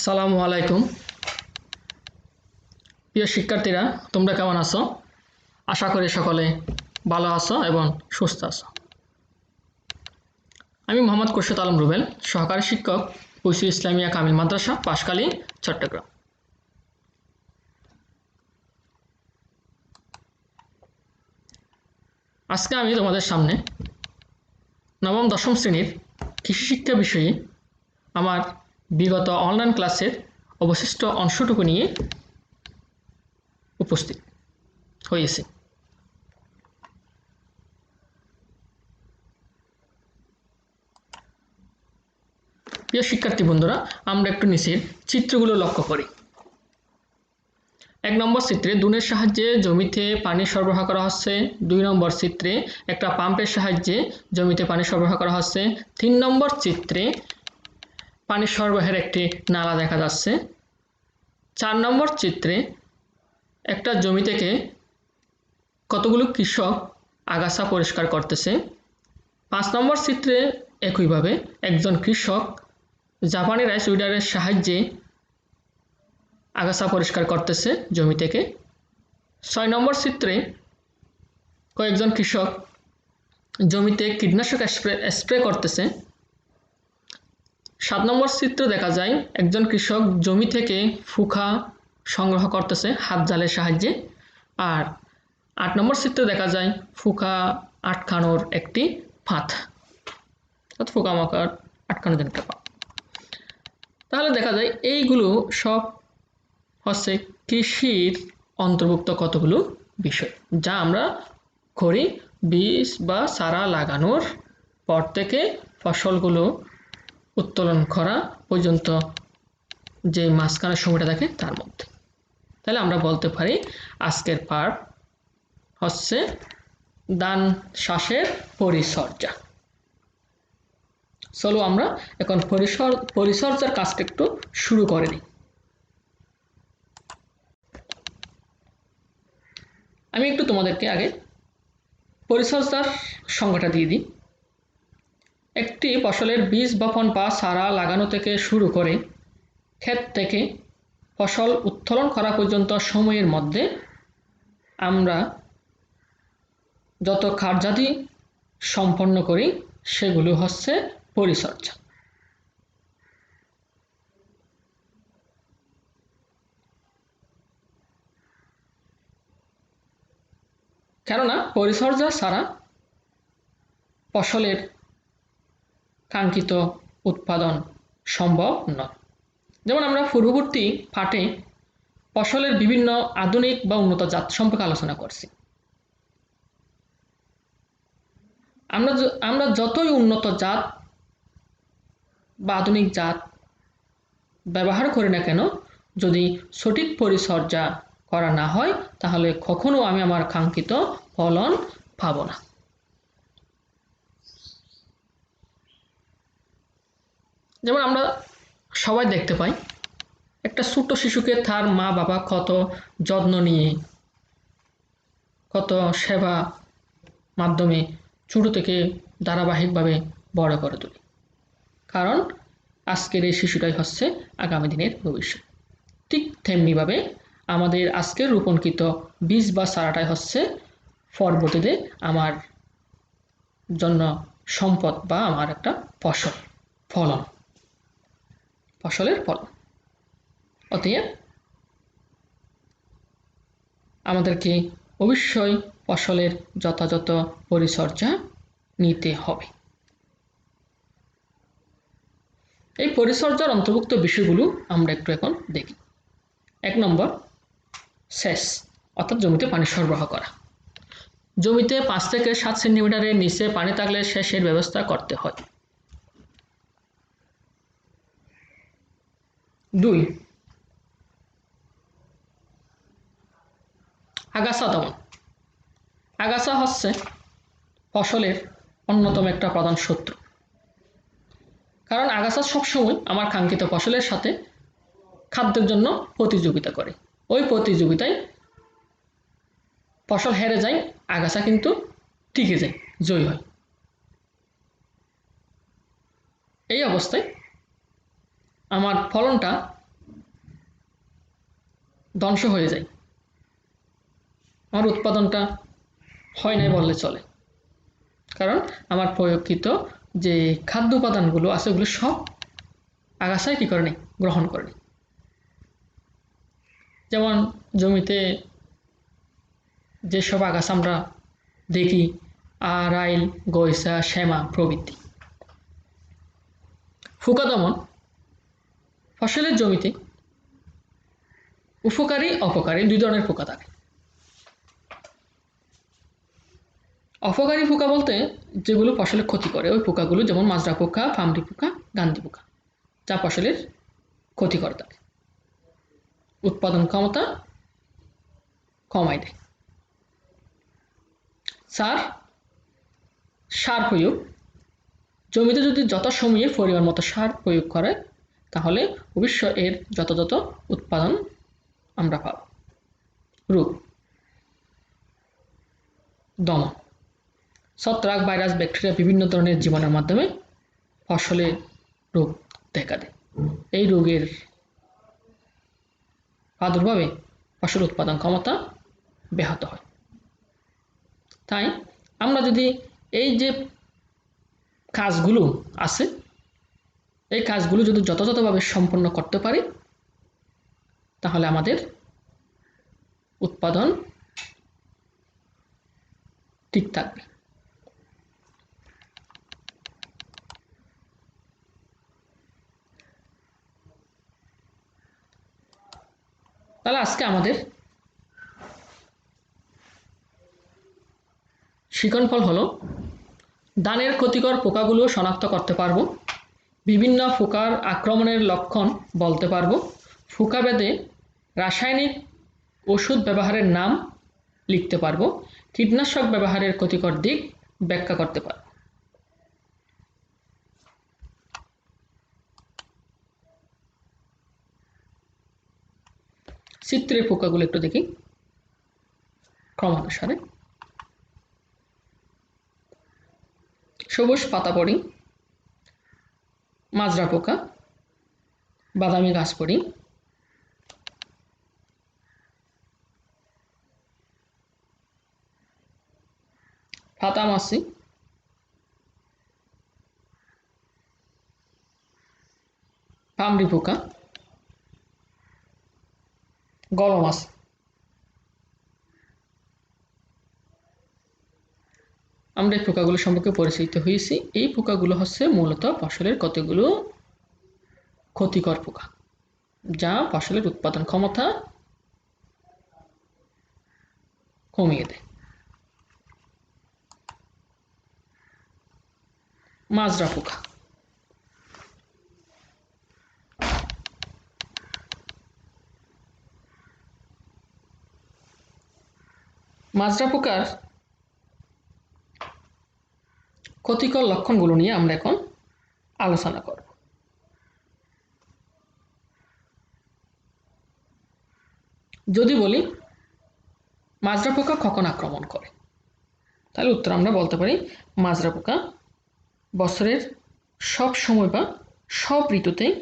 আসসালামু আলাইকুম। প্রিয় শিক্ষার্থীরা, তোমরা কেমন আছো? আশা করি সকলে ভালো আছো এবং সুস্থ আছো। আমি মোহাম্মদ খুরশেদ আলম রুবেল, সহকারী শিক্ষক, ঐশী ইসলামিয়া কামিল মাদ্রাসা, পাশকালী, চট্টগ্রাম। আজকে আমি তোমাদের সামনে নবম দশম শ্রেণীর কৃষি শিক্ষা বিষয়ে আমার বিগত অনলাইন ক্লাসের অবশিষ্ট অংশটুকু নিয়ে উপস্থিত হয়েছি। প্রিয় শিক্ষার্থী বন্ধুরা, আমরা একটু নিচের চিত্রগুলো লক্ষ্য করি। 1 নম্বর চিত্রে দুনের সাহায্যে জমিতে পানি সরবরাহ করা হচ্ছে। 2 নম্বর চিত্রে একটা পাম্পের সাহায্যে জমিতে পানি সরবরাহ করা হচ্ছে। 3 নম্বর চিত্রে পানি সরবরাহের একটি নালা দেখা যাচ্ছে। 4 নম্বর চিত্রে একটা জমি থেকে কতগুলো কৃষক আগাছা পরিষ্কার করতেছে। 5 নম্বর চিত্রে একইভাবে একজন কৃষক জাপানি রাইস উইডারের সাহায্যে আগাছা পরিষ্কার করতেছে জমি থেকে। 6 নম্বর চিত্রে কয়েকজন কৃষক জমিতে কীটনাশক স্প্রে করতেছে। 7 নম্বর চিত্র দেখা যায় একজন কৃষক জমি থেকে ফুকা সংগ্রহ করতেছে হাত জালের সাহায্যে। আর 8 নম্বর চিত্রে দেখা যায় ফুকা আটকানোর একটি ফাঁদ, অর্থাৎ পোকামাকড় আটকানোর জন্য একটা ফাঁদ। তাহলে দেখা যায় এইগুলো সব হচ্ছে কৃষির অন্তর্ভুক্ত কতগুলো বিষয়, যা আমরা করি বীজ বা চারা লাগানোর পর থেকে ফসলগুলো উত্তোলন করা পর্যন্ত যে মাঝখানের সময়টা থাকে তার মধ্যে। তাহলে আমরা বলতে পারি আজকের পার্ট হচ্ছে ধান চাষের পরিচর্যা। চলো আমরা এখন পরিচর্যার কাজটা একটু শুরু করে নিই। আমি একটু তোমাদেরকে আগে পরিচর্যার সংজ্ঞাটা দিয়ে দিই। একটি ফসলের বীজ বপন বা চারা লাগানো থেকে শুরু করে ক্ষেত থেকে ফসল উত্তোলন করা পর্যন্ত সময়ের মধ্যে আমরা যত কার্যাদি সম্পন্ন করি সেগুলো হচ্ছে পরিচর্যা। কেননা পরিচর্যা ছাড়া ফসলের কাঙ্ক্ষিত উৎপাদন সম্ভব নয়। যেমন আমরা পূর্ববর্তী পাঠে ফসলের বিভিন্ন আধুনিক বা উন্নত জাত সম্পর্কে আলোচনা করছি। আমরা যতই উন্নত জাত বা আধুনিক জাত ব্যবহার করি না কেন, যদি সঠিক পরিচর্যা করা না হয় তাহলে কখনো আমি আমার কাঙ্ক্ষিত ফলন পাবো না। যেমন আমরা সবাই দেখতে পাই একটা ছোট্ট শিশুকে তার মা বাবা কত যত্ন নিয়ে কত সেবা মাধ্যমে ছোট থেকে ধারাবাহিকভাবে বড় করে তোলে, কারণ আজকের এই শিশুটাই হচ্ছে আগামী দিনের ভবিষ্যৎ। ঠিক তেমনিভাবে আমাদের আজকের রোপণকৃত বীজ বা চারাটাই হচ্ছে পরবর্তীতে আমার জন্য সম্পদ বা আমার একটা ফসলের ফলন। অতএব আমাদেরকে অবশ্যই ফসলের যথাযথ পরিচর্যা নিতে হবে। এই পরিচর্যার অন্তর্ভুক্ত বিষয়গুলো আমরা একটু এখন দেখি। 1 নম্বর, সেচ, অর্থাৎ জমিতে পানি সরবরাহ করা। জমিতে 5 থেকে 7 সেন্টিমিটারের নিচে পানি থাকলে সেচের ব্যবস্থা করতে হয়। 2, আগাছা দমন। আগাছা হচ্ছে ফসলের অন্যতম একটা প্রধান শত্রু, কারণ আগাছা সবসময় আমার কাঙ্ক্ষিত ফসলের সাথে খাদ্যের জন্য প্রতিযোগিতা করে। ওই প্রতিযোগিতায় ফসল হেরে যায়, আগাছা কিন্তু টিকে যায়, জয়ী হয়। এই অবস্থায় আমার ফলনটা ধ্বংস হয়ে যায়, আমার উৎপাদনটা হয় নাই বললে চলে। কারণ আমার প্রয়োগকৃত যে খাদ্য উপাদানগুলো আছে ওগুলো সব আগাছায় কী করেনি, গ্রহণ করেনি। যেমন জমিতে যেসব আগাছা আমরা দেখি, আরাইল, গয়সা, শ্যামা প্রভৃতি। পোকা দমন, ফসলের জমিতে উপকারী অপকারী দুই ধরনের পোকা থাকে। অপকারী পোকা বলতে যেগুলো ফসলের ক্ষতি করে, ওই পোকাগুলো যেমন মাজরা পোকা, ফামরি পোকা, গান্ধী পোকা, যা ফসলের ক্ষতি করে থাকে, উৎপাদন ক্ষমতা কমায় দেয়। সার প্রয়োগ, জমিতে যদি যথাসময়ে পরিমাণ মতো সার প্রয়োগ করে তাহলে অবশ্যই এর যথাযথ উৎপাদন আমরা পাব। রোগ দমন, ছত্রাক, ভাইরাস, ব্যাকটেরিয়া, বিভিন্ন ধরনের জীবাণুর মাধ্যমে ফসলে রোগ দেখা দেয়। এই রোগের প্রাদুর্ভাবে ফসল উৎপাদন ক্ষমতা ব্যাহত হয়। তাই আমরা যদি এই যে কাজগুলো আছে এই কাজগুলো যদি যথাযথভাবে সম্পন্ন করতে পারি তাহলে আমাদের উৎপাদন ঠিক থাকবে। তাহলে আজকে আমাদের শিকনফল হলো ধানের ক্ষতিকর পোকাগুলো শনাক্ত করতে পারবো, বিভিন্ন পোকার আক্রমণের লক্ষণ বলতে পারবো, পোকাভেদে রাসায়নিক ওষুধ ব্যবহারের নাম লিখতে পারবো, কীটনাশক ব্যবহারের ক্ষতিকর দিক ব্যাখ্যা করতে পারবো। চিত্রের পোকাগুলো একটু দেখি ক্রমানুসারে। সবুজ পাতাপড়ি, মাজরা পোকা, বাদামি গাছপড়ি, ফাতামাছি, পামরি পোকা, গলমাছি। আমরা এই পোকাগুলো সম্পর্কে পরিচিত হয়েছি। এই পোকাগুলো হচ্ছে মূলত ফসলের কতগুলো ক্ষতিকর পোকা যা ফসলের উৎপাদন ক্ষমতা কমিয়ে দেয়। মাজরা পোকা, মাজরা পোকার ক্ষতিকর লক্ষণগুলো নিয়ে আমরা এখন আলোচনা করব। যদি বলি মাজরা পোকা কখন আক্রমণ করে, তাহলে উত্তর আমরা বলতে পারি মাজরা পোকা বছরের সব সময় বা সব ঋতুতেই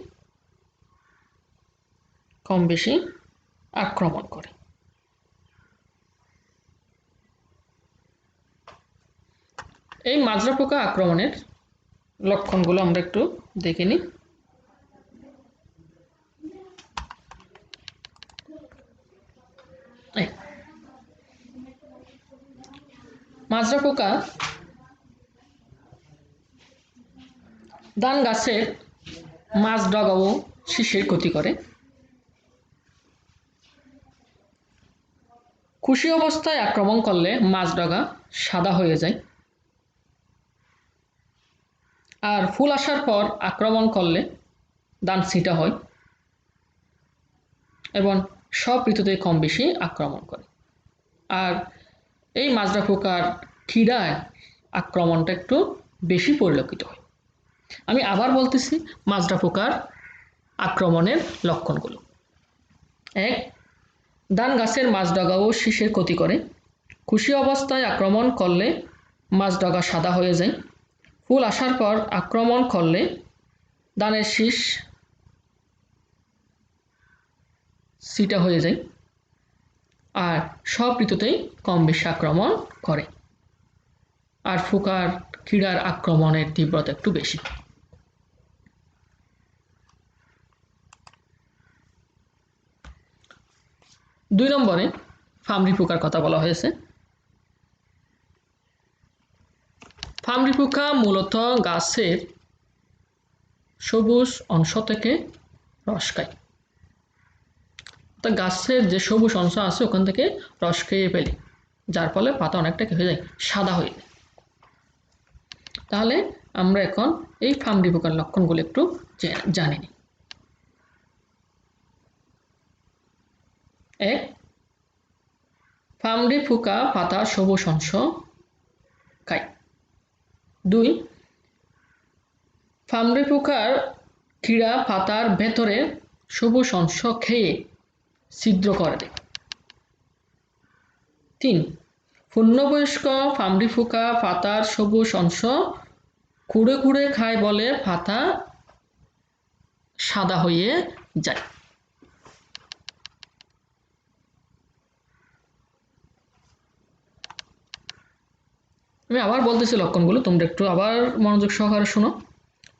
কম বেশি আক্রমণ করে। এই মাজরা পোকা আক্রমণের লক্ষণগুলো আমরা একটু দেখে নিই। মাজরা পোকা ধান গাছের মাছ ডগা ও শীষের ক্ষতি করে। খুশি অবস্থায় আক্রমণ করলে মাছ ডগা সাদা হয়ে যায়, আর ফুল আসার পর আক্রমণ করলে ধান ছিটা হয় এবং সব ঋতুতে কম বেশি আক্রমণ করে। আর এই মাজরা পোকার ক্ষীরায় আক্রমণটা একটু বেশি পরিলক্ষিত হয়। আমি আবার বলতেছি মাজরা পোকার আক্রমণের লক্ষণগুলো। 1. ধান গাছের মাছ ডগা ও শীষের ক্ষতি করে। খুশি অবস্থায় আক্রমণ করলে মাছ ডগা সাদা হয়ে যায়। ফুল আসার পর আক্রমণ করলে ধানের শীষ ছিটা হয়ে যায়। আর সব ঋতুতেই কম বেশি আক্রমণ করে। আর ফুকার কীড়ার আক্রমণের তীব্রতা একটু বেশি। 2 নম্বরে ফামরি পোকার কথা বলা হয়েছে। ফামরি পোকা মূলত গাছের সবুজ অংশ থেকে রস খায়। অর্থাৎ গাছের যে সবুজ অংশ আছে ওখান থেকে রস খেয়ে ফেলে, যার ফলে পাতা অনেকটা কি হয়ে যায়, সাদা হয়ে যায়। তাহলে আমরা এখন এই ফামরি পোকার লক্ষণগুলো একটু জানি নিই। 1. ফামরি পোকা পাতার সবুজ অংশ খায়। 2. ফামরি পোকার কীড়া পাতার ভেতরে সবুজ অংশ খেয়ে ছিদ্র করে দেয়। 3. পূর্ণবয়স্ক ফামরি পোকা পাতার সবুজ অংশ কুড়ে কুড়ে খায় বলে পাতা সাদা হয়ে যায়। আমি আবার বলতেছি লক্ষণগুলো, তোমরা একটু আবার মনোযোগ সহকারে শোনো।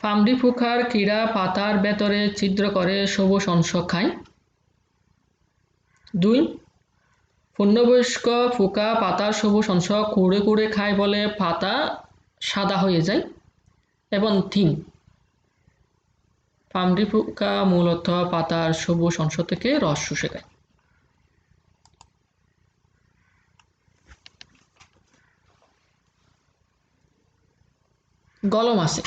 ফামরি পোকার কীড়া পাতার ভেতরে ছিদ্র করে সবুজ অংশ খায়। 2. পূর্ণবয়স্ক পোকা পাতার সবুজ অংশ কুড়ে কুড়ে খায় বলে পাতা সাদা হয়ে যায়। এবং 3. ফামরি পোকা মূলত পাতার সবুজ অংশ থেকে রস শুষে খায়। গলমাছি।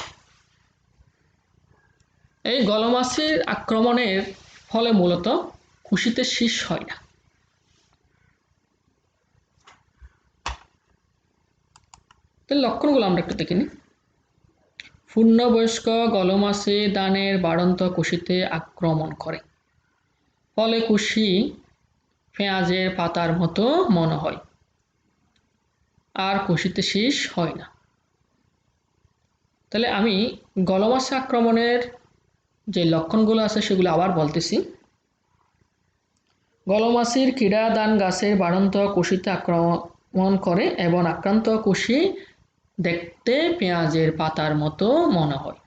এই গলমাছির আক্রমণের ফলে মূলত কুশিতে শীষ হয় না। তাহলে লক্ষণগুলো আমরা একটু দেখে নিই। পূর্ণবয়স্ক গলমাছি দানের বাড়ন্ত কুশিতে আক্রমণ করে, ফলে কুশি পেঁয়াজের পাতার মতো মনে হয়, আর কুশিতে শীষ হয় না। তাহলে আমি গলমাছি আক্রমণের যে লক্ষণগুলো আছে সেগুলো আবার বলতেছি। গলমাছির কীড়া দান গাছের বাড়ন্ত কুশিতে আক্রমণ করে এবং আক্রান্ত কুশি দেখতে পেঁয়াজের পাতার মতো মনে হয়।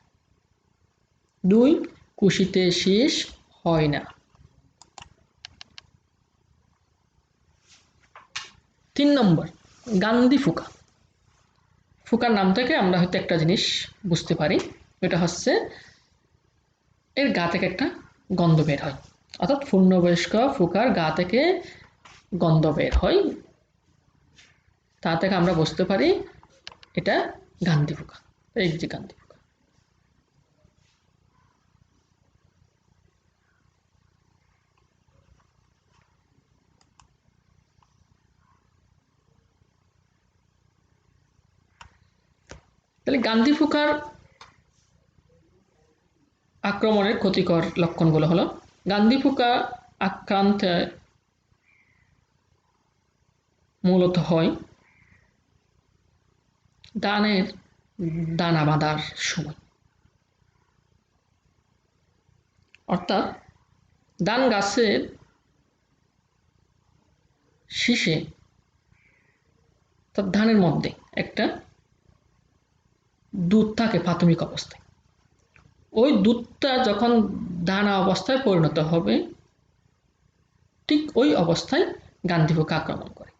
2. কুশিতে শীষ হয় না। 3 নম্বর, গান্ধী পোকা। পোকার নাম থেকে আমরা হয়তো একটা জিনিস বুঝতে পারি, এটা হচ্ছে এর গা থেকে একটা গন্ধ বের হয়। অর্থাৎ পূর্ণবয়স্ক পোকার গা থেকে গন্ধ বের হয়, তা থেকে আমরা বুঝতে পারি এটা গান্ধী পোকা। এই যে গান্ধী পোকা। তাহলে গান্ধী পোকার আক্রমণের ক্ষতিকর লক্ষণগুলো হলো, গান্ধী পোকা আক্রান্তে মূলত হয় ধানের দানা বাঁধার সময়। অর্থাৎ ধান গাছের শীষে, অর্থাৎ ধানের মধ্যে একটা দুধ থাকে প্রাথমিক অবস্থায়। ওই দুধটা যখন দানা অবস্থায় পরিণত হবে, ঠিক ওই অবস্থায় গান্ধী পোকা আক্রমণ করে,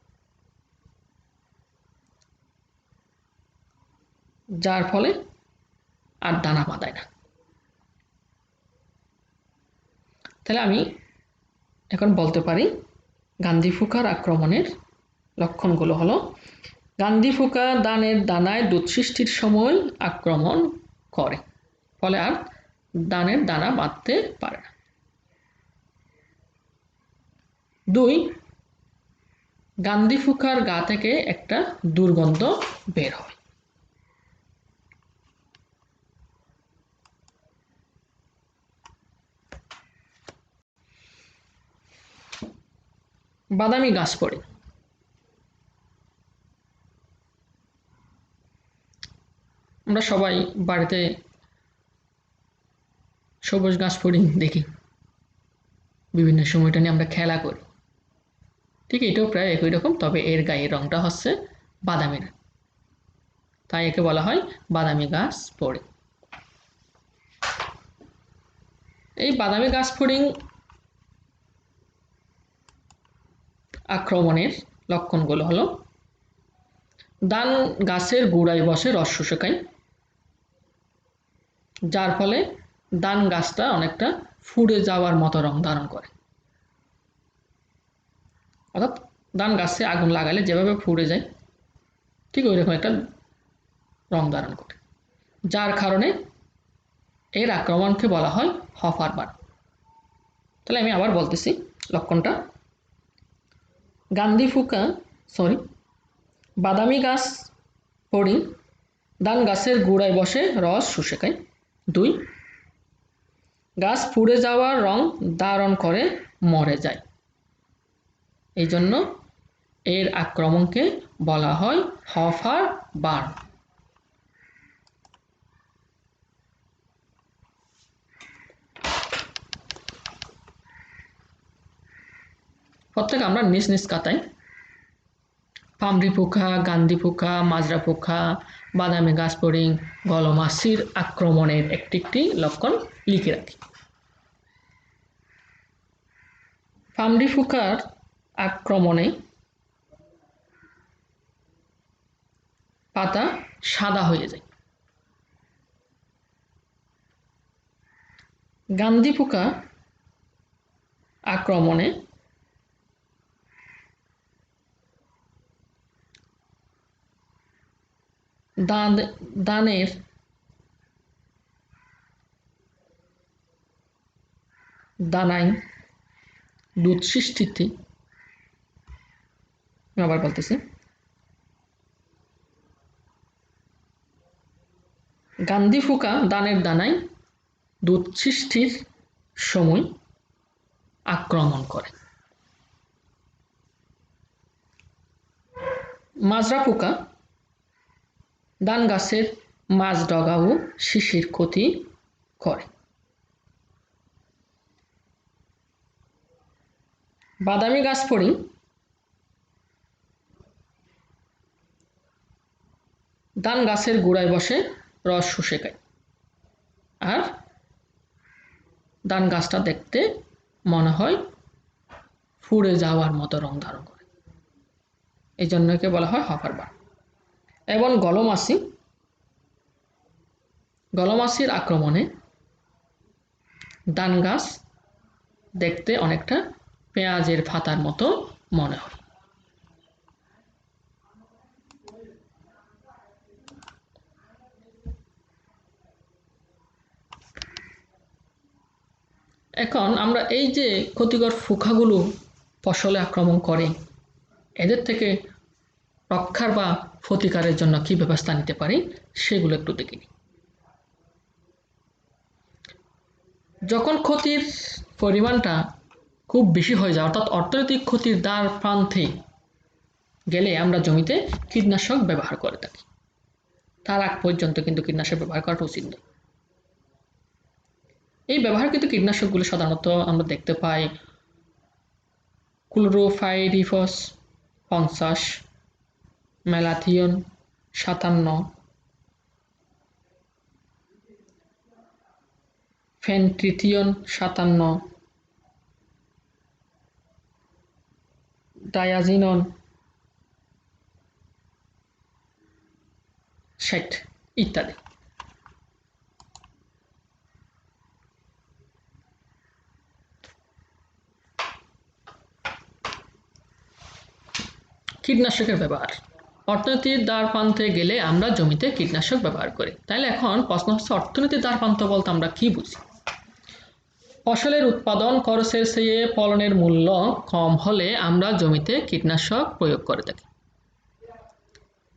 যার ফলে আর দানা বাঁধায় না। তাহলে আমি এখন বলতে পারি গান্ধী পোকার আক্রমণের লক্ষণগুলো হলো, গান্ধী পোকা ধানের দানায় দুধ সৃষ্টির সময় আক্রমণ করে, ফলে আর ধানের দানা বাঁধতে পারে না। 2. গান্ধী পোকার গা থেকে একটা দুর্গন্ধ বের হয়। বাদামি গাছ পড়ে। আমরা সবাই বাড়িতে সবুজ গাছ পড়ি দেখি, বিভিন্ন সময়টা নিয়ে আমরা খেলা করি। ঠিক এটাও প্রায় একই রকম, তবে এর গায়ের রংটা হচ্ছে বাদামি, তাই একে বলা হয় বাদামি গাছ ফড়িং। এই বাদামি গাছ ফড়িং আক্রমণের লক্ষণগুলো হলো ধান গাছের গোড়ায় বসে রস শুষকায়, যার ফলে ধান গাছটা অনেকটা ফুড়ে যাওয়ার মতো রং ধারণ করে। অর্থাৎ ধান গাছে আগুন লাগালে যেভাবে ফুড়ে যায় ঠিক ওই রকম একটা রং ধারণ করে, যার কারণে এর আক্রমণকে বলা হয় হফার বার্ন। তাহলে আমি আবার বলতেছি লক্ষণটা। বাদামি গাছ ফড়িং ধান গাছের গোড়ায় বসে রস শুষে খায়। 2, গাছ পুড়ে যাওয়ার রং ধারণ করে মরে যায়, এই জন্য এর আক্রমণকে বলা হয় হফার বার্ন। প্রত্যেক আমরা নিজ নিজ খাতায় পামরি পোকা, গান্ধী পোকা, মাজরা পোকা, বাদামি গাছ ফড়িং, গলমাছির আক্রমণের একটি একটি লক্ষণ লিখে রাখি। পামরি পোকার আক্রমণে পাতা সাদা হয়ে যায়। গান্ধী পোকা আক্রমণে ধানের দানায় দুধ সৃষ্টিতে, আবার বলতেছি, গান্ধী পোকা ধানের দানায় দুধ সৃষ্টির সময় আক্রমণ করে। মাজরা পোকা ধান গাছের মাঝ ডগা ও শিশির ক্ষতি করে। বাদামি গাছ ফড়িং ধান গাছের গোড়ায় বসে রস শুষে খায়, আর ধান গাছটা দেখতে মনে হয় ফুড়ে যাওয়ার মতো রং ধারণ করে, এই জন্য একে বলা হয় হফার বার্ন। এবং গলমাছির আক্রমণে ধান গাছ দেখতে অনেকটা পেঁয়াজের পাতার মতো মনে হয়। এখন আমরা এই যে ক্ষতিকর পোকাগুলো ফসলে আক্রমণ করে এদের থেকে রক্ষার বা প্রতিকারের জন্য কি ব্যবস্থা নিতে পারি সেগুলো একটু দেখে নিই। যখন ক্ষতির পরিমাণটা খুব বেশি হয়ে যায়, অর্থাৎ অর্থনৈতিক ক্ষতির দ্বার প্রান্তে গেলে আমরা জমিতে কীটনাশক ব্যবহার করে থাকি। তার আগ পর্যন্ত কিন্তু কীটনাশক ব্যবহার করাটা উচিত নয়। এই ব্যবহারকৃত কীটনাশকগুলো সাধারণত আমরা দেখতে পাই ক্লোরোপাইরিফস 50, ম্যালাথিয়ন 57, ফেনট্রিথিয়ন 57, ডায়াজিনন 60 ইত্যাদি। কীটনাশকের ব্যবহার অর্থনীতির দ্বারপ্রান্তে গেলে আমরা জমিতে কীটনাশক ব্যবহার করি। তাহলে এখন প্রশ্ন হচ্ছে অর্থনীতির দ্বারপ্রান্ত বলতে আমরা কি বুঝি? ফসলের উৎপাদন খরচের চেয়ে ফলনের মূল্য কম হলে আমরা জমিতে কীটনাশক প্রয়োগ করে থাকি।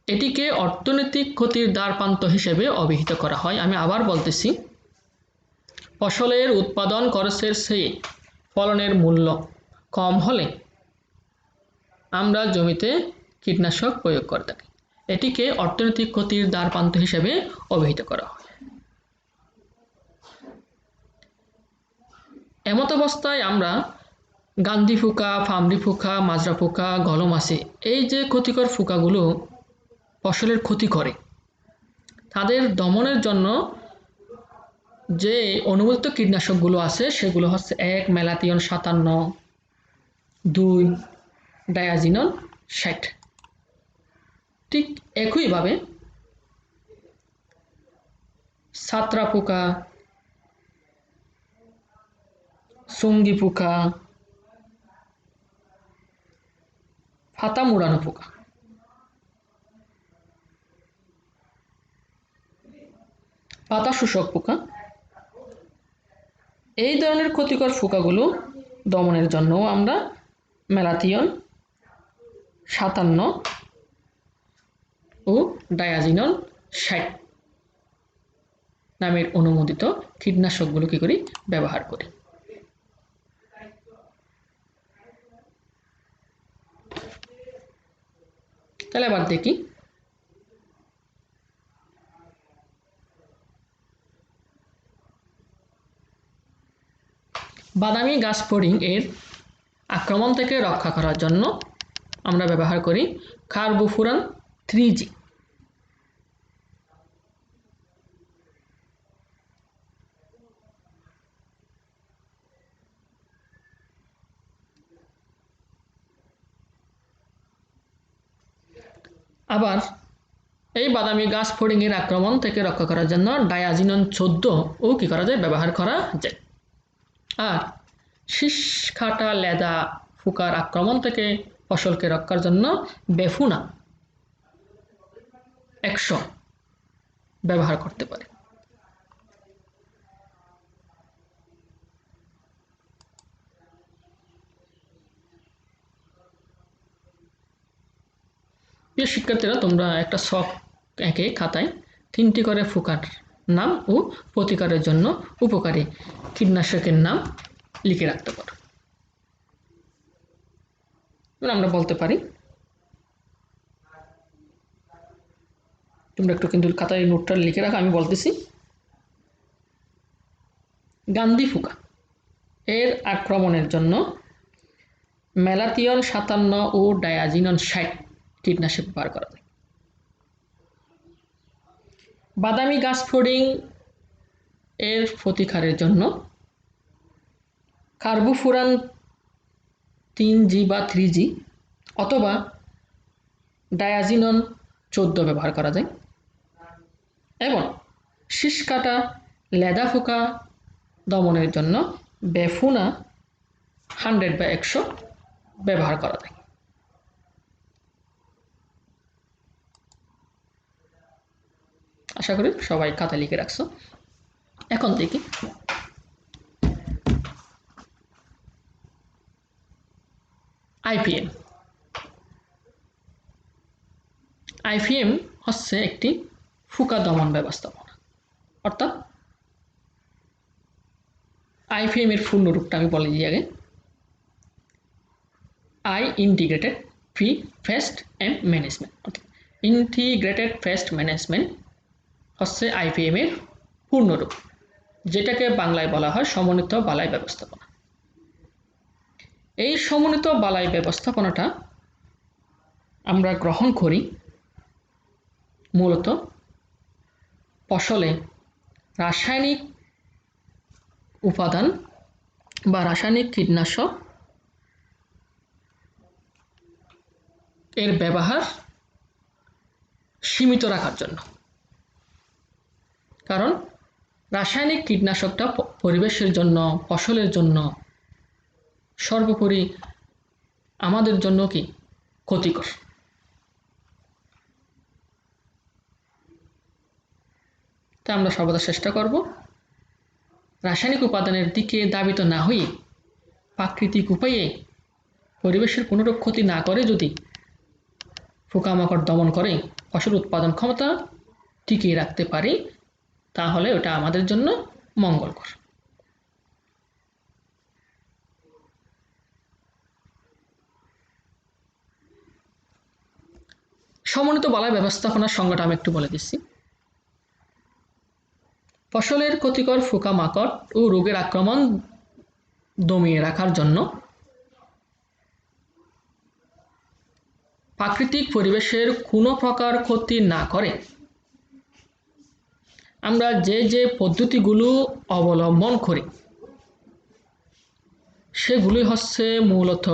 এটিকে অর্থনৈতিক ক্ষতির দ্বারপ্রান্ত হিসেবে অভিহিত করা হয়। আমি আবার বলতেছি, ফসলের উৎপাদন খরচের চেয়ে ফলনের মূল্য কম হলে আমরা জমিতে কীটনাশক প্রয়োগ করে থাকি। এটিকে অর্থনৈতিক ক্ষতির দ্বারপ্রান্ত হিসেবে অভিহিত করা হয়। এমত অবস্থায় আমরা গান্ধী পোকা, ফামরি পোকা, মাজরা পোকা, গলমাছি, এই যে ক্ষতিকর পোকাগুলো ফসলের ক্ষতি করে, তাদের দমনের জন্য যে অনুমোদিত কীটনাশকগুলো আছে সেগুলো হচ্ছে ১ ম্যালাথিয়ন ৫৭, ২ ডায়াজিনন ৬০। ঠিক একইভাবে ছাত্রা পোকা, চুঙ্গি পোকা, পাতা মুড়ানো পোকা, পাতা শোষক পোকা, এই ধরনের ক্ষতিকর পোকাগুলো দমনের জন্য আমরা ম্যালাথিয়ন ৫৭ ও ডায়াজিনন ৬০ নামের অনুমোদিত কীটনাশকগুলো কি করি, ব্যবহার করি। তাহলে আবার দেখি, বাদামি গাছ ফড়িং এর আক্রমণ থেকে রক্ষা করার জন্য আমরা ব্যবহার করি কার্বোফুরান 3G। আবার এই বাদামি গাছ ফড়িং এর আক্রমণ থেকে রক্ষা করার জন্য ডায়াজিনন 14 ও কি করা যায়, ব্যবহার করা যায়। আর শীষ কাটা লেদা পোকার আক্রমণ থেকে ফসলকে রক্ষার জন্য বেফুনা 100 ব্যবহার করতে পারে। প্রিয় শিক্ষার্থীরা, তোমরা একটা ছক এঁকে খাতায় 3টি করে পোকার নাম ও প্রতিকারের জন্য উপকারী কীটনাশকের নাম লিখে রাখতে পারো। আমরা বলতে পারি, তোমরা একটু কিন্তু খাতায় নোটটা লিখে রাখো, আমি বলতেছি। গান্ধী পোকা এর আক্রমণের জন্য ম্যালাথিয়ন ৫৭ ও ডায়াজিনন ৬০ কীটনাশক ব্যবহার করা যায়। বাদামি গাছ ফড়িং এর প্রতিকারের জন্য কার্বোফুরান 3G বা 3G অথবা ডায়াজিনন 14 ব্যবহার করা যায়। এবং শীষ কাটা লেদা পোকা দমনের জন্য বেফুনা 100 বা 100 ব্যবহার করা যায়। আশা করি সবাই খাতা লিখে রাখছো। এখন দেখি, আইপিএম। আইপিএম হচ্ছে একটি পোকা দমন ব্যবস্থাপনা। অর্থাৎ আইপিএম এর পূর্ণ রূপটা আমি বলে দিই আগে। Integrated pre pest and management. অর্থাৎ ইন্টিগ্রেটেড পেস্ট ম্যানেজমেন্ট হচ্ছে আইপিএম এর পূর্ণরূপ, যেটাকে বাংলায় বলা হয় সমন্বিত বালাই ব্যবস্থাপনা। এই সমন্বিত বালাই ব্যবস্থাপনাটা আমরা গ্রহণ করি মূলত ফসলে রাসায়নিক উপাদান বা রাসায়নিক কীটনাশক এর ব্যবহার সীমিত রাখার জন্য। কারণ রাসায়নিক কীটনাশকটা পরিবেশের জন্য, ফসলের জন্য, সর্বোপরি আমাদের জন্য কি ক্ষতিকর। তাই আমরা সর্বদা চেষ্টা করব রাসায়নিক উপাদানের দিকে ধাবিত না হয়ে প্রাকৃতিক উপায়ে পরিবেশের কোনোরূপ ক্ষতি না করে যদি পোকামাকড় দমন করে ফসল উৎপাদন ক্ষমতা টিকিয়ে রাখতে পারি, তাহলে ওটা আমাদের জন্য মঙ্গলকর। সমন্বিত বালাই ব্যবস্থাপনার সংজ্ঞাটা আমি একটু বলে দিচ্ছি। ফসলের ক্ষতিকর পোকামাকড় ও রোগের আক্রমণ দমিয়ে রাখার জন্য প্রাকৃতিক পরিবেশের কোনো প্রকার ক্ষতি না করে আমরা যে যে পদ্ধতিগুলো অবলম্বন করি সেগুলি হচ্ছে মূলত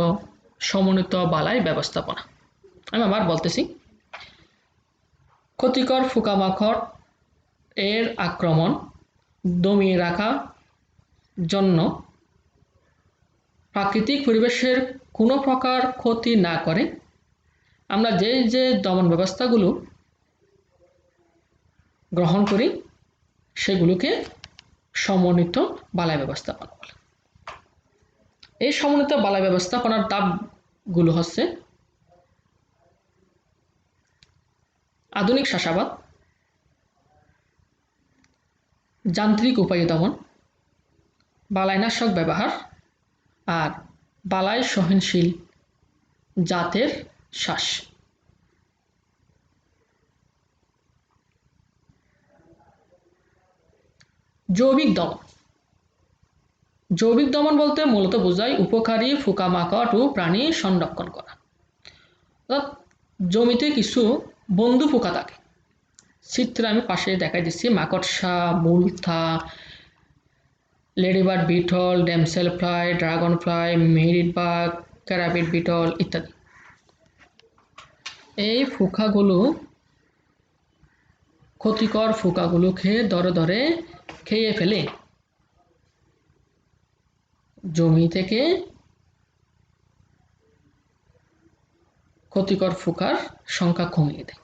সমন্বিত বালাই ব্যবস্থাপনা। আমি আবার বলতেছি, ক্ষতিকর পোকামাকড় এর আক্রমণ দমিয়ে রাখার জন্য প্রাকৃতিক পরিবেশের কোনো প্রকার ক্ষতি না করে আমরা যে যে দমন ব্যবস্থাগুলো গ্রহণ করি সেগুলোকে সমন্বিত বালাই ব্যবস্থাপনা বলে। এই সমন্বিত বালাই ব্যবস্থাপনার ধাপগুলো হচ্ছে আধুনিক চাষাবাদ, যান্ত্রিক উপায়ে দমন, বালাইনাশক ব্যবহার আর বালাই সহনশীল জাতের চাষ। জৈবিক দমন। জৈবিক দমন বলতে মূলত বোঝায় উপকারী পোকামাকড় ও প্রাণী সংরক্ষণ করা। অর্থাৎ জমিতে কিছু বন্ধু পোকা থাকে, চিত্রে আমি পাশে দেখাই দিচ্ছি, মাকড়সা, মুলথা, ladybird beetle, damselfly, dragonfly, মেরিটবাগ, ক্যারাবিট বিটল ইত্যাদি। এই পোকাগুলো ক্ষতিকর পোকাগুলো ধরে ধরে খেয়ে ফেলে জমি থেকে ক্ষতিকর পোকার সংখ্যা কমিয়ে দেয়,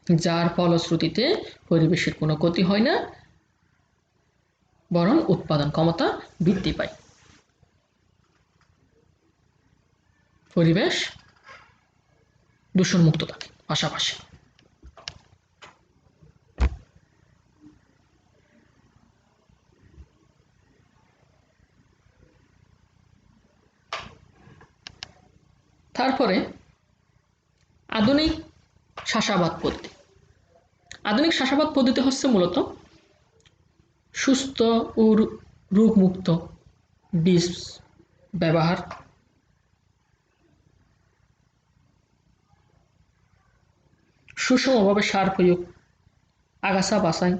যার ফলশ্রুতিতে পরিবেশের কোনো ক্ষতি হয় না, বরং উৎপাদন ক্ষমতা বৃদ্ধি পায়, পরিবেশ দূষণমুক্ত থাকে। পাশাপাশি তারপরে আধুনিক চাষাবাদ পদ্ধতি। আধুনিক চাষাবাদ পদ্ধতি হচ্ছে মূলত সুস্থ ও রোগমুক্ত বীজ ব্যবহার, সুষমভাবে সার প্রয়োগ, আগাছা বাছাই,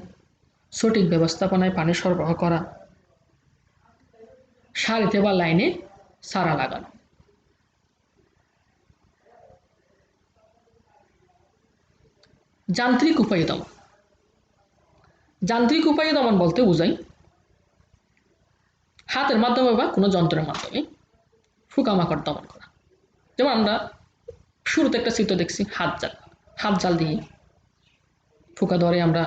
সঠিক ব্যবস্থাপনায় পানি সরবরাহ করা, সারিতে বা লাইনে চারা লাগানো। যান্ত্রিক উপায়ে দমন। যান্ত্রিক উপায়ে দমন বলতে বোঝায় হাতের মাধ্যমে বা কোনো যন্ত্রের মাধ্যমে পোকামাকড় দমন করা। যেমন আমরা শুরুতে একটা চিত্র দেখছি, হাত জাল দিয়ে পোকা ধরে আমরা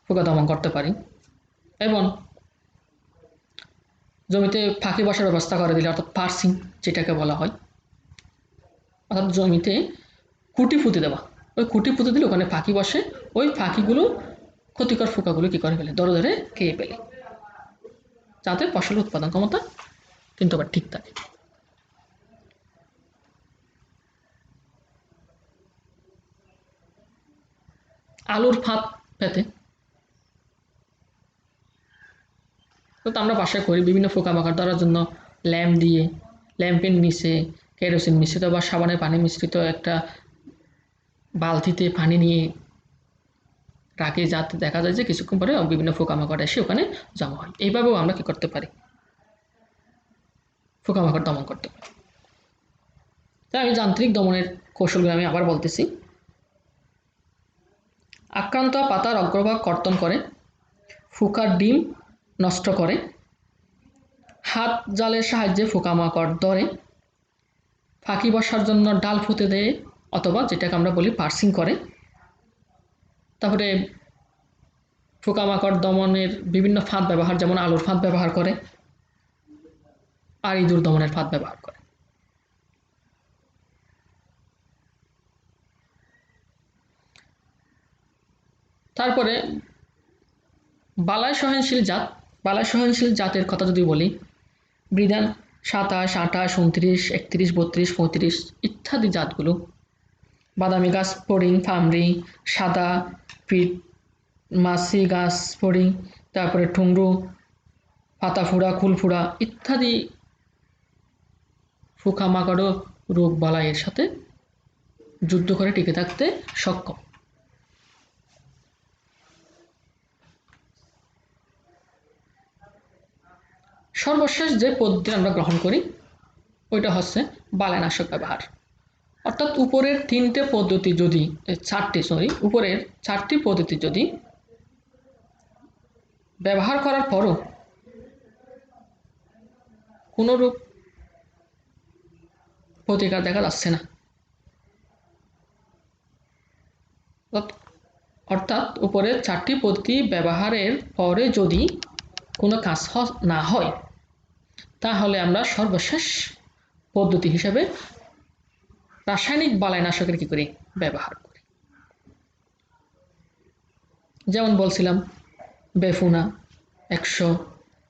পোকা দমন করতে পারি। এবং জমিতে ফাঁকি বসার ব্যবস্থা করে দিলে, অর্থাৎ পার্সিং যেটাকে বলা হয়, অর্থাৎ জমিতে কুটি পুঁতে দেওয়া, ওই কুটি পুঁতে দিলে ওখানে ফাঁকি বসে, ওই ফাঁকিগুলো ক্ষতিকর পোকাগুলো কী করে ফেলে, ধরে ধরে খেয়ে ফেলে, যাতে ফসলের উৎপাদন ক্ষমতা কিন্তু আবার ঠিক থাকে। আলুর ফাঁদ পেতে তো আমরা বাসায় করি, বিভিন্ন পোকামাকড় ধরার জন্য ল্যাম্পের নিচে কেরোসিন মিশ্রিত বা সাবানের পানি মিশ্রিত একটা বালতিতে পানি নিয়ে রাখি, যাতে দেখা যায় যে কিছুক্ষণ পরে বিভিন্ন পোকামাকড় এসে ওখানে জমা হয়। এইভাবেও আমরা কী করতে পারি, পোকামাকড় দমন করতে পারি। তাই আমি যান্ত্রিক দমনের কৌশলগুলো আমি আবার বলতেছি। আক্রান্ত পাতার অগ্রভাগ কর্তন করে, পোকার ডিম নষ্ট করে, হাত জালের সাহায্যে পোকামাকড় ধরে, ফাঁকি বসার জন্য ডাল পুঁতে দেয় অথবা যেটাকে আমরা বলি পার্সিং করে। তারপরে পোকামাকড় দমনের বিভিন্ন ফাঁদ ব্যবহার, যেমন আলুর ফাঁদ ব্যবহার করে, আর ইঁদুর দমনের ফাঁদ ব্যবহার করে। তারপরে বালাই সহনশীল জাতের কথা যদি বলি, বিধান 27, 28, 29, 31, 32, 35 ইত্যাদি জাতগুলো, বাদামি গাছ ফড়িং, ফামরি, সাদা পিট, মাছি গাছ ফড়িং, তারপরে ঠুংরু, পাতাফুড়া, কুলফুড়া ইত্যাদি পোকামাকড় রোগ বালাইয়ের সাথে যুদ্ধ করে টিকে থাকতে সক্ষম। সর্বশেষ যে পদ্ধতি আমরা গ্রহণ করি ওইটা হচ্ছে বালাইনাশক ব্যবহার। অর্থাৎ উপরের চারটি পদ্ধতি যদি ব্যবহার করার পরও কোনোরূপ প্রতিকার দেখা যাচ্ছে না, অর্থাৎ উপরের 4টি পদ্ধতি ব্যবহারের পরে যদি কোনো কাজ না হয়, তাহলে আমরা সর্বশেষ পদ্ধতি হিসেবে রাসায়নিক বালাইনাশকের কি করি ব্যবহার করি। যেমন বলছিলাম বেফুনা 100,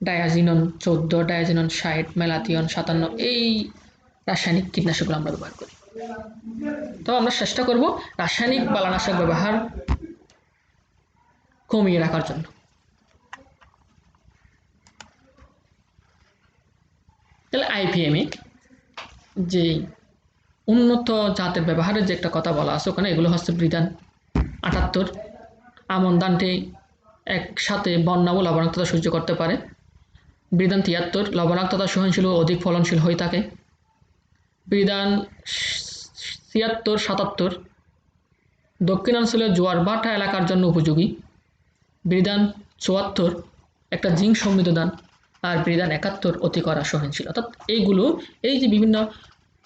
ডায়াজিনন 14, ডায়াজিনন 60, ম্যালাথিয়ন 57, এই রাসায়নিক কীটনাশকগুলো আমরা ব্যবহার করি। তো আমরা চেষ্টা করব রাসায়নিক বালাইনাশক ব্যবহার কমিয়ে রাখার জন্য। তাহলে আইপিএমে যে উন্নত জাতের ব্যবহারের যে একটা কথা বলা আছে ওখানে এগুলো হচ্ছে বৃদান 78, আমন ধানটি একসাথে বন্যা ও লবণাক্ততা সহ্য করতে পারে। বৃদান 73, লবণাক্ততা সহনশীল ও অধিক ফলনশীল হয়ে থাকে। বৃদান 76, 77 দক্ষিণাঞ্চলের জোয়ার ভাটা এলাকার জন্য উপযোগী। বৃদান 74 একটা জিঙ্ক সমৃদ্ধ ধান। আর বৃদান 71 অতি কড়া সহনশীল। অর্থাৎ এইগুলো এই যে বিভিন্ন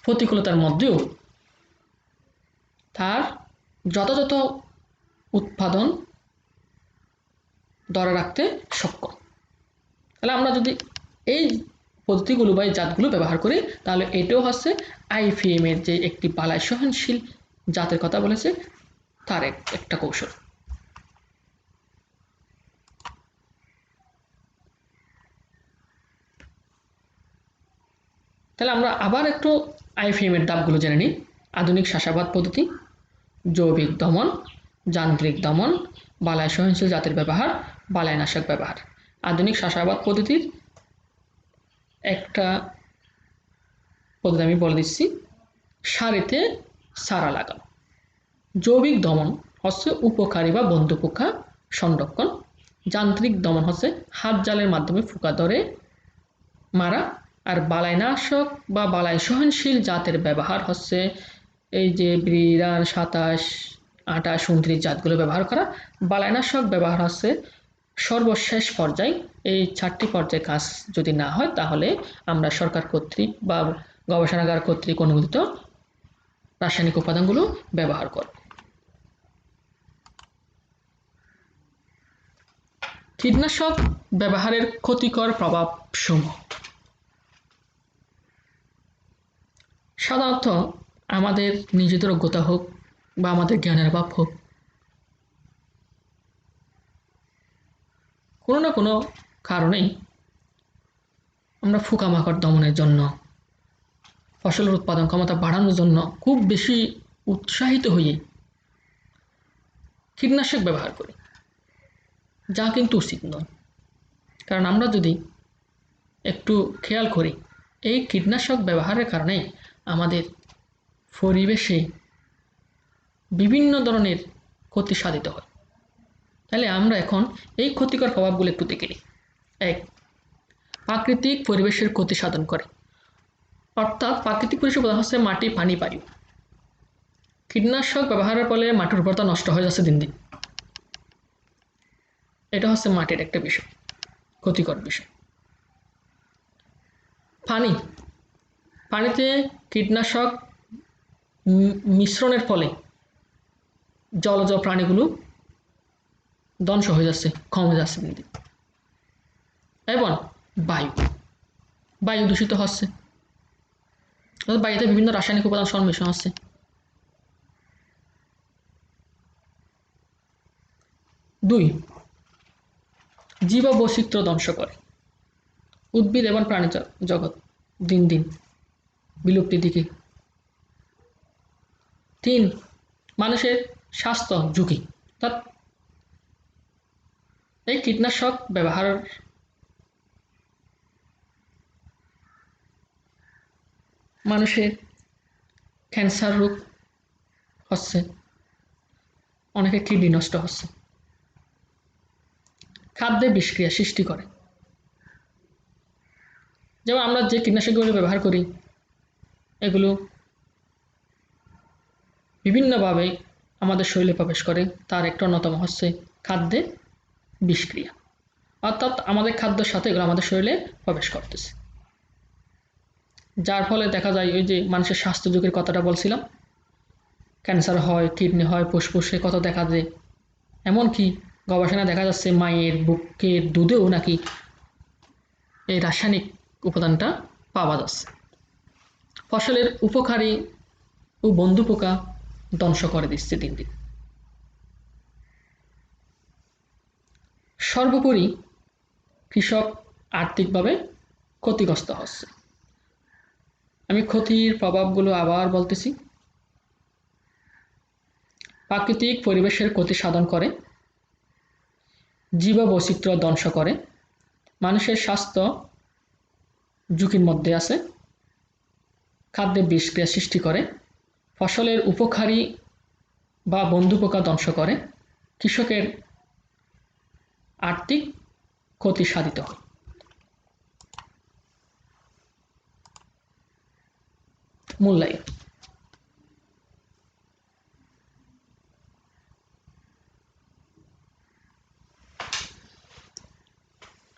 প্রতিকূলতার মধ্যেও তার যথাযথ উৎপাদন ধরে রাখতে সক্ষম। তাহলে আমরা যদি এই পদ্ধতিগুলো বা এই জাতগুলো ব্যবহার করি তাহলে এটাও হচ্ছে আইপিএম এর যে একটি বালাই সহনশীল জাতের কথা বলেছে তার একটা কৌশল। তাহলে আমরা আবার একটু আইপিএম এর ধাপগুলো জেনে নিই। আধুনিক চাষাবাদ পদ্ধতি, জৈবিক দমন, যান্ত্রিক দমন, বালাই সহনশীল জাতের ব্যবহার, বালাইনাশক ব্যবহার। আধুনিক চাষাবাদ পদ্ধতির একটা পদ্ধতি আমি বলে দিচ্ছি, সারিতে চারা লাগানো। জৈবিক দমন হচ্ছে উপকারী বা বন্ধু পোকা সংরক্ষণ। যান্ত্রিক দমন হচ্ছে হাত জালের মাধ্যমে পোকা ধরে মারা। আর বালাইনাশক বা বালাই সহনশীল জাতের ব্যবহার হচ্ছে এই যে বৃদান 27, 28, 29 জাতগুলো ব্যবহার করা। বালাইনাশক ব্যবহার হচ্ছে সর্বশেষ পর্যায়ে। এই 4টি পর্যায়ে কাজ যদি না হয় তাহলে আমরা সরকার কর্তৃক বা গবেষণাগার কর্তৃক অনুমোদিত রাসায়নিক উপাদানগুলো ব্যবহার করব। কীটনাশক ব্যবহারের ক্ষতিকর প্রভাব সমূহ। সাধারণত আমাদের নিজেদের অজ্ঞতা হোক বা আমাদের জ্ঞানের অভাব হোক, কোনো না কোনো কারণেই আমরা পোকামাকড় দমনের জন্য, ফসলের উৎপাদন ক্ষমতা বাড়ানোর জন্য খুব বেশি উৎসাহিত হয়ে কীটনাশক ব্যবহার করি, যা কিন্তু উচিত নয়। কারণ আমরা যদি একটু খেয়াল করি এই কীটনাশক ব্যবহারের কারণে আমাদের পরিবেশে বিভিন্ন ধরনের ক্ষতি সাধিত হয়। তাহলে আমরা এখন এই ক্ষতিকর প্রভাবগুলো একটু দেখে নিই। 1, প্রাকৃতিক পরিবেশের ক্ষতি সাধন করে। অর্থাৎ প্রাকৃতিক পরিবেশের প্রধান হচ্ছে মাটি, পানি, বায়ু। কীটনাশক ব্যবহারের ফলে মাটির উর্বরতা নষ্ট হয়ে যাচ্ছে দিন দিন। এটা হচ্ছে মাটির একটা বিষয়, ক্ষতিকর বিষয়। পানিতে কীটনাশক মিশ্রণের ফলে জলজ প্রাণীগুলো ধ্বংস হয়ে যাচ্ছে, কমে যাচ্ছে দিন দিন। এবং বায়ু দূষিত হচ্ছে, বায়ুতে বিভিন্ন রাসায়নিক উপাদান সংমিশ্রণ হচ্ছে। 2, জীব বৈচিত্র্য ধ্বংস করে। উদ্ভিদ এবং প্রাণী জগৎ দিন দিন বিলুপ্তির দিকে। 3, মানুষের স্বাস্থ্য ঝুঁকি। অর্থাৎ এই কীটনাশক ব্যবহার মানুষের ক্যান্সার রোগ হচ্ছে, অনেকের কিডনি নষ্ট হচ্ছে। খাদ্যে বিষক্রিয়া সৃষ্টি করে। যেমন আমরা যে কীটনাশকগুলো ব্যবহার করি এগুলো বিভিন্নভাবে আমাদের শরীরে প্রবেশ করে। তার একটা অন্যতম হচ্ছে খাদ্যে বিষক্রিয়া, অর্থাৎ আমাদের খাদ্যের সাথে এগুলো আমাদের শরীরে প্রবেশ করতেছে, যার ফলে দেখা যায় ওই যে মানুষের স্বাস্থ্য ঝুঁকির কথাটা বলছিলাম, ক্যান্সার হয়, কিডনি হয়, ফুসফুসে কত দেখা যায়। এমনকি গবেষণায় দেখা যাচ্ছে মায়ের বুকের দুধেও নাকি এই রাসায়নিক উপাদানটা পাওয়া যাচ্ছে। ফসলের উপকারী ও বন্ধু পোকা ধ্বংস করে দিচ্ছে দিন দিন। সর্বোপরি কৃষক আর্থিকভাবে ক্ষতিগ্রস্ত হচ্ছে। আমি ক্ষতির প্রভাবগুলো আবার বলতেছি। প্রাকৃতিক পরিবেশের ক্ষতি সাধন করে, জীববৈচিত্র্য ধ্বংস করে, মানুষের স্বাস্থ্য ঝুঁকির মধ্যে আছে, খাদ্যে বিষক্রিয়া সৃষ্টি করে, ফসলের উপকারী বা বন্ধু পোকা ধ্বংস করে, কৃষকের আর্থিক ক্ষতি সাধিত হয়। মূল্যায়ন।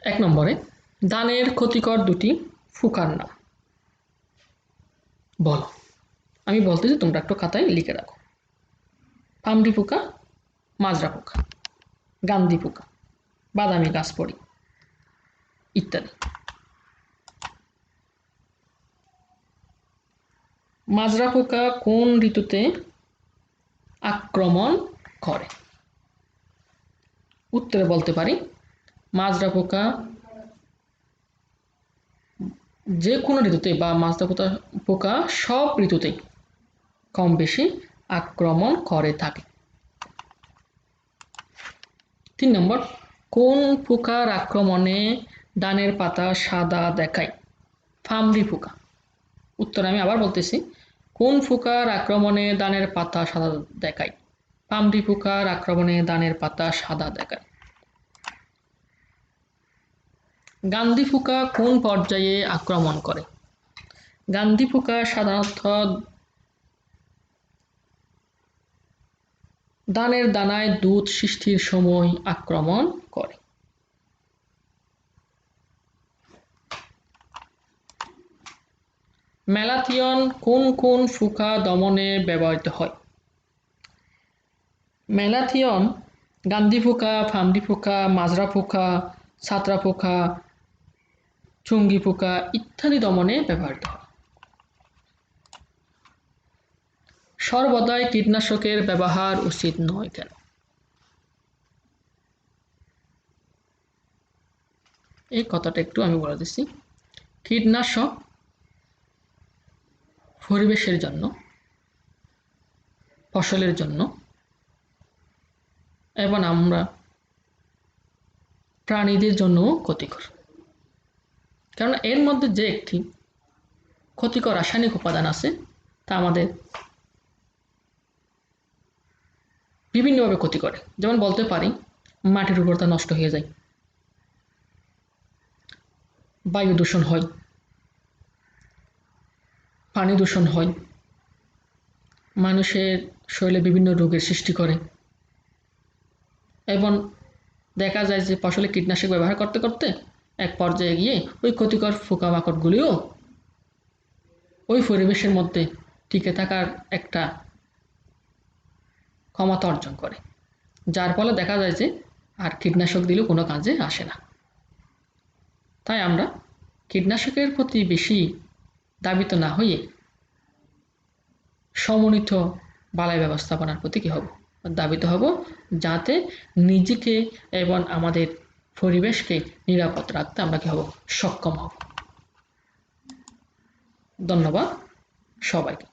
১ নম্বরে ধানের ক্ষতিকর দুটি পোকার নাম বলো। আমি বলতেছি, তোমরা একটু খাতায় লিখে রাখো। পামরি পোকা, মাজরা পোকা, গান্ধী পোকা, বাদামি গাছপড়ি ইত্যাদি। মাজরা পোকা কোন ঋতুতে আক্রমণ করে? উত্তরে বলতে পারি, মাজরা পোকা যে কোনো ঋতুতে বা মাজরা পোকা সব ঋতুতেই কম বেশি আক্রমণ করে থাকে। ৩ নম্বর, কোন পোকার আক্রমণে ধানের পাতা সাদা দেখায়? পামরি পোকা। উত্তর আমি আবার বলতেছি, কোন পোকার আক্রমণে ধানের পাতা সাদা দেখায়? পামরি পোকার আক্রমণে ধানের পাতা সাদা দেখায়। গান্ধী পোকা কোন পর্যায়ে আক্রমণ করে? গান্ধী পোকা সাধারণত ধানের দানায় দুধ সৃষ্টির সময় আক্রমণ করে। ম্যালাথিয়ন কোন কোন পোকা দমনে ব্যবহৃত হয়? ম্যালাথিয়ন গান্ধী পোকা, পামরি পোকা, মাজরা পোকা, ছাত্রা পোকা, চুঙ্গি পোকা ইত্যাদি দমনে ব্যবহৃত হয়। সর্বদাই কীটনাশকের ব্যবহার উচিত নয় কেন? এই কথাটা একটু আমি বলে দিচ্ছি। কীটনাশক পরিবেশের জন্য, ফসলের জন্য এবং আমরা প্রাণীদের জন্যও ক্ষতিকর, কারণ এর মধ্যে যে একটি ক্ষতিকর রাসায়নিক উপাদান আছে তা আমাদের বিভিন্নভাবে ক্ষতি করে। যেমন বলতে পারি, মাটির উর্বরতা নষ্ট হয়ে যায়, বায়ু দূষণ হয়, পানি দূষণ হয়, মানুষের শরীরে বিভিন্ন রোগের সৃষ্টি করে এবং দেখা যায় যে ফসলে কীটনাশক ব্যবহার করতে করতে এক পর্যায়ে গিয়ে ওই ক্ষতিকর পোকামাকড়গুলিও ওই পরিবেশের মধ্যে টিকে থাকার একটা ক্ষমতা অর্জন করে, যার ফলে দেখা যায় যে আর কীটনাশক দিলেও কোনো কাজে আসে না। তাই আমরা কীটনাশকের প্রতি বেশি ধাবিত না হয়ে সমন্বিত বালাই ব্যবস্থাপনার প্রতি কী হব, ধাবিত হব, যাতে নিজেকে এবং আমাদের পরিবেশকে নিরাপদ রাখতে আমরা কী হব, সক্ষম হব। ধন্যবাদ সবাইকে।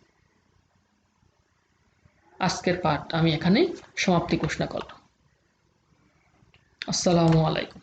আজকের পাঠ আমি এখানেই সমাপ্তি ঘোষণা করলাম। আসসালামু আলাইকুম।